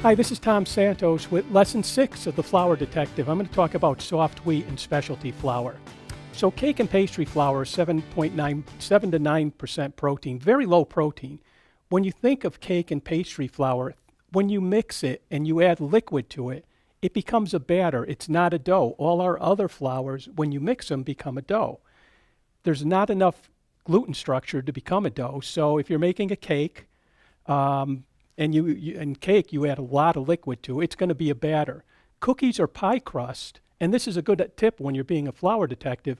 Hi, this is Tom Santos with Lesson 6 of the Flour Detective. I'm going to talk about soft wheat and specialty flour. So cake and pastry flour is 7 to 9% protein, very low protein. When you think of cake and pastry flour, when you mix it and you add liquid to it, it becomes a batter. It's not a dough. All our other flours, when you mix them, become a dough. There's not enough gluten structure to become a dough. So if you're making a cake, and in cake you add a lot of liquid to it, it's going to be a batter. Cookies or pie crust, and this is a good tip when you're being a flour detective,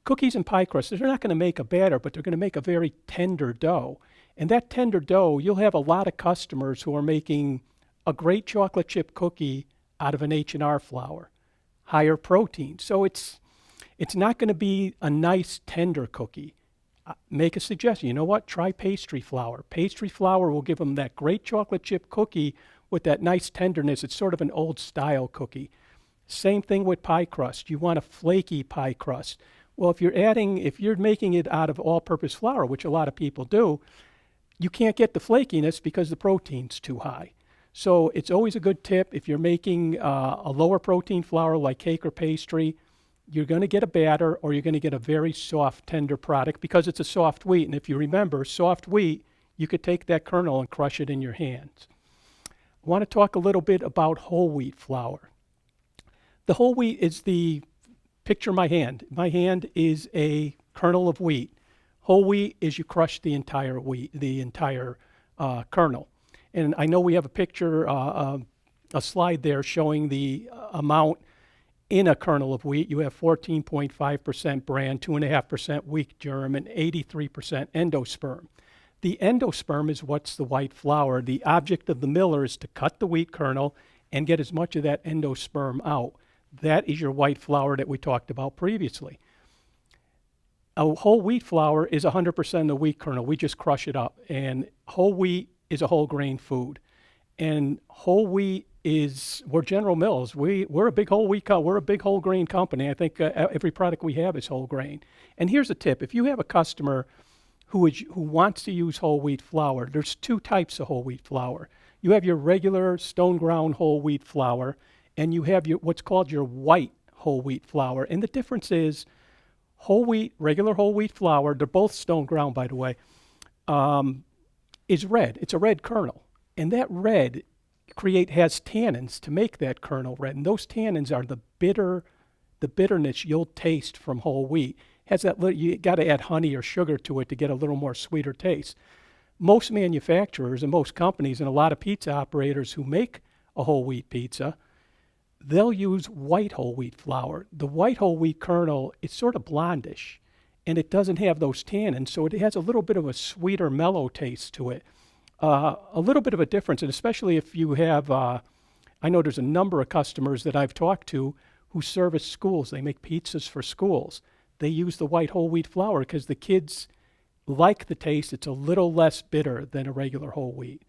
cookies and pie crust, they're not going to make a batter, but they're going to make a very tender dough. And that tender dough, you'll have a lot of customers who are making a great chocolate chip cookie out of an H&R flour, higher protein. So it's not going to be a nice tender cookie. Make a suggestion. You know what? Try pastry flour. Pastry flour will give them that great chocolate chip cookie with that nice tenderness. It's sort of an old style cookie. Same thing with pie crust. You want a flaky pie crust. Well, if you're making it out of all-purpose flour, which a lot of people do, you can't get the flakiness because the protein's too high. So it's always a good tip if you're making a lower protein flour like cake or pastry, you're going to get a batter or you're going to get a very soft, tender product because it's a soft wheat. And if you remember, soft wheat, you could take that kernel and crush it in your hands. I want to talk a little bit about whole wheat flour. The whole wheat is picture my hand. My hand is a kernel of wheat. Whole wheat is you crush the entire wheat, the entire kernel. And I know we have a picture, a slide there showing the amount in a kernel of wheat. You have 14.5% bran, 2.5% weak germ, and 83% endosperm. The endosperm is what's the white flour. The object of the miller is to cut the wheat kernel and get as much of that endosperm out. That is your white flour that we talked about previously. A whole wheat flour is 100% the wheat kernel. We just crush it up. And whole wheat is a whole grain food. And whole wheat we're General Mills. We're a big whole wheat, we're a big whole grain company. I think every product we have is whole grain. And here's a tip. If you have a customer who wants to use whole wheat flour, there's two types of whole wheat flour. You have your regular stone ground whole wheat flour, and you have what's called your white whole wheat flour. And the difference is whole wheat, regular whole wheat flour, they're both stone ground, by the way, is red. It's a red kernel. And that red has tannins to make that kernel red. And those tannins are the bitterness you'll taste from whole wheat. You got to add honey or sugar to it to get a little more sweeter taste. Most manufacturers and most companies and a lot of pizza operators who make a whole wheat pizza, they'll use white whole wheat flour. The white whole wheat kernel is sort of blondish, and it doesn't have those tannins, so it has a little bit of a sweeter, mellow taste to it. A little bit of a difference, and especially if you have, I know there's a number of customers that I've talked to who service schools. They make pizzas for schools. They use the white whole wheat flour because the kids like the taste. It's a little less bitter than a regular whole wheat.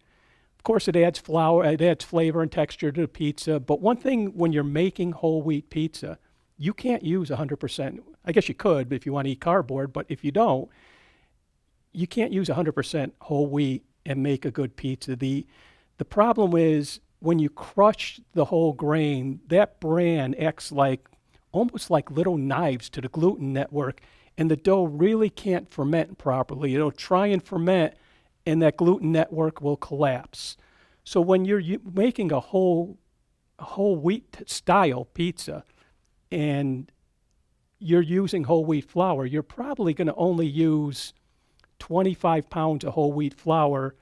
Of course, it adds flavor and texture to the pizza, but one thing when you're making whole wheat pizza, you can't use 100%. I guess you could if you want to eat cardboard, but if you don't, you can't use 100% whole wheat and make a good pizza. The problem is when you crush the whole grain, that bran acts almost like little knives to the gluten network, and the dough really can't ferment properly. It'll try and ferment, and that gluten network will collapse. So when you're making a whole wheat style pizza and you're using whole wheat flour, you're probably going to only use 25 pounds of whole wheat flour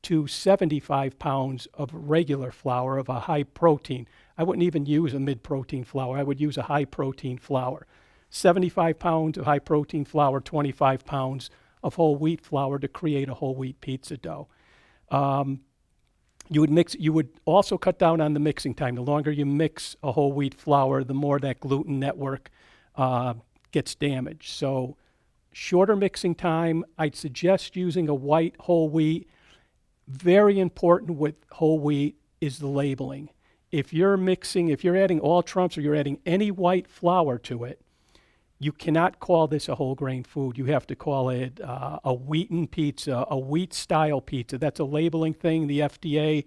to 75 pounds of regular flour of a high protein. I wouldn't even use a mid-protein flour. I would use a high protein flour. 75 pounds of high protein flour, 25 pounds of whole wheat flour to create a whole wheat pizza dough. You would also cut down on the mixing time. The longer you mix a whole wheat flour, the more that gluten network gets damaged. So shorter mixing time. I'd suggest using a white whole wheat. Very important with whole wheat is the labeling. If you're adding all trumps or you're adding any white flour to it, you cannot call this a whole grain food. You have to call it a wheaten pizza, a wheat style pizza. That's a labeling thing. The FDA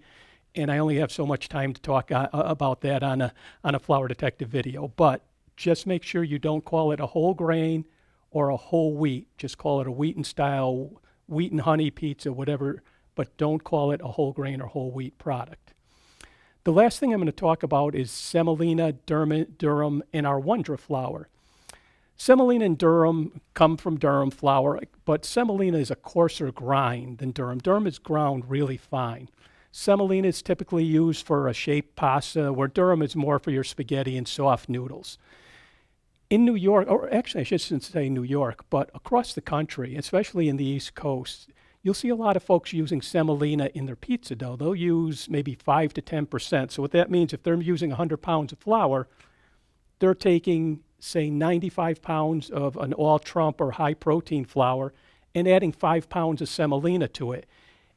and I only have so much time to talk about that on a Flour Detective video. But just make sure you don't call it a whole grain or a whole wheat. Just call it a wheat and style, wheat and honey pizza, whatever, but don't call it a whole grain or whole wheat product. The last thing I'm going to talk about is Semolina, Durum, and our Wondra flour. Semolina and Durum come from Durum flour, but Semolina is a coarser grind than Durum. Durum is ground really fine. Semolina is typically used for a shaped pasta, where Durum is more for your spaghetti and soft noodles. In New York, or actually I shouldn't say New York, but across the country, especially in the East Coast, you'll see a lot of folks using semolina in their pizza dough. They'll use maybe 5 to 10%. So what that means, if they're using 100 pounds of flour, they're taking, say, 95 pounds of an all-Trump or high-protein flour and adding 5 pounds of semolina to it.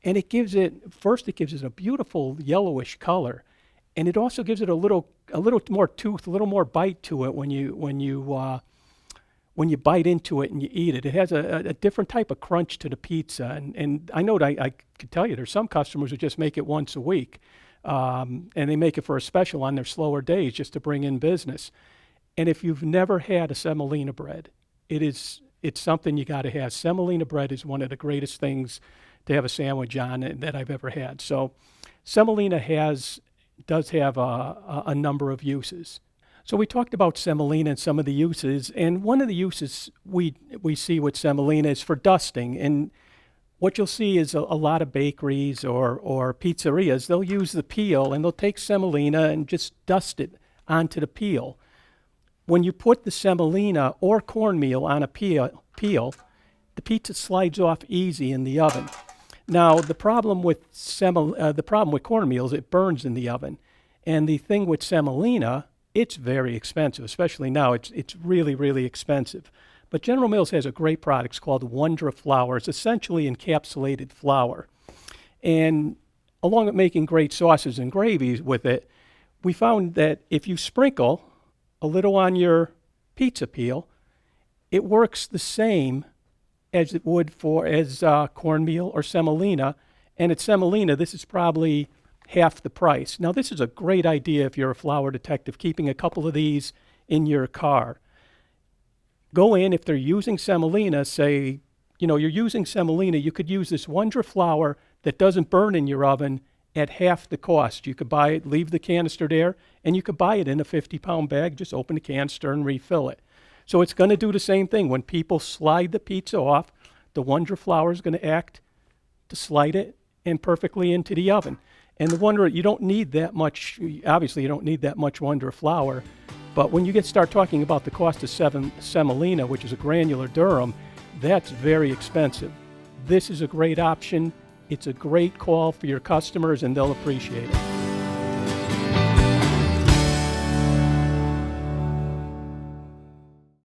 And it gives it a beautiful yellowish color. And it also gives it a little more tooth, a little more bite to it when you bite into it and you eat it. It has a different type of crunch to the pizza. And I know that I could tell you there's some customers who just make it once a week. And they make it for a special on their slower days just to bring in business. And if you've never had a semolina bread, it's something you got to have. Semolina bread is one of the greatest things to have a sandwich on that I've ever had. So semolina does have a number of uses. So we talked about semolina and some of the uses, and one of the uses we see with semolina is for dusting. And what you'll see is a lot of bakeries or pizzerias, they'll use the peel and they'll take semolina and just dust it onto the peel. When you put the semolina or cornmeal on a peel, the pizza slides off easy in the oven. Now, the problem with cornmeal is it burns in the oven. And the thing with semolina, it's very expensive, especially now. It's really, really expensive. But General Mills has a great product called Wondra flour. It's essentially encapsulated flour. And along with making great sauces and gravies with it, we found that if you sprinkle a little on your pizza peel, it works the same as it would as cornmeal or semolina. And at semolina, this is probably half the price. Now, this is a great idea if you're a flour detective, keeping a couple of these in your car. Go in, if they're using semolina, say, you're using semolina, you could use this Wondra flour that doesn't burn in your oven at half the cost. You could buy it, leave the canister there, and you could buy it in a 50-pound bag, just open the canister and refill it. So it's going to do the same thing. When people slide the pizza off, the Wondra flour is going to act to slide it in perfectly into the oven. And the Wondra, you don't need that much, obviously you don't need that much Wondra flour, but when you start talking about the cost of semolina, which is a granular durum, that's very expensive. This is a great option. It's a great call for your customers, and they'll appreciate it.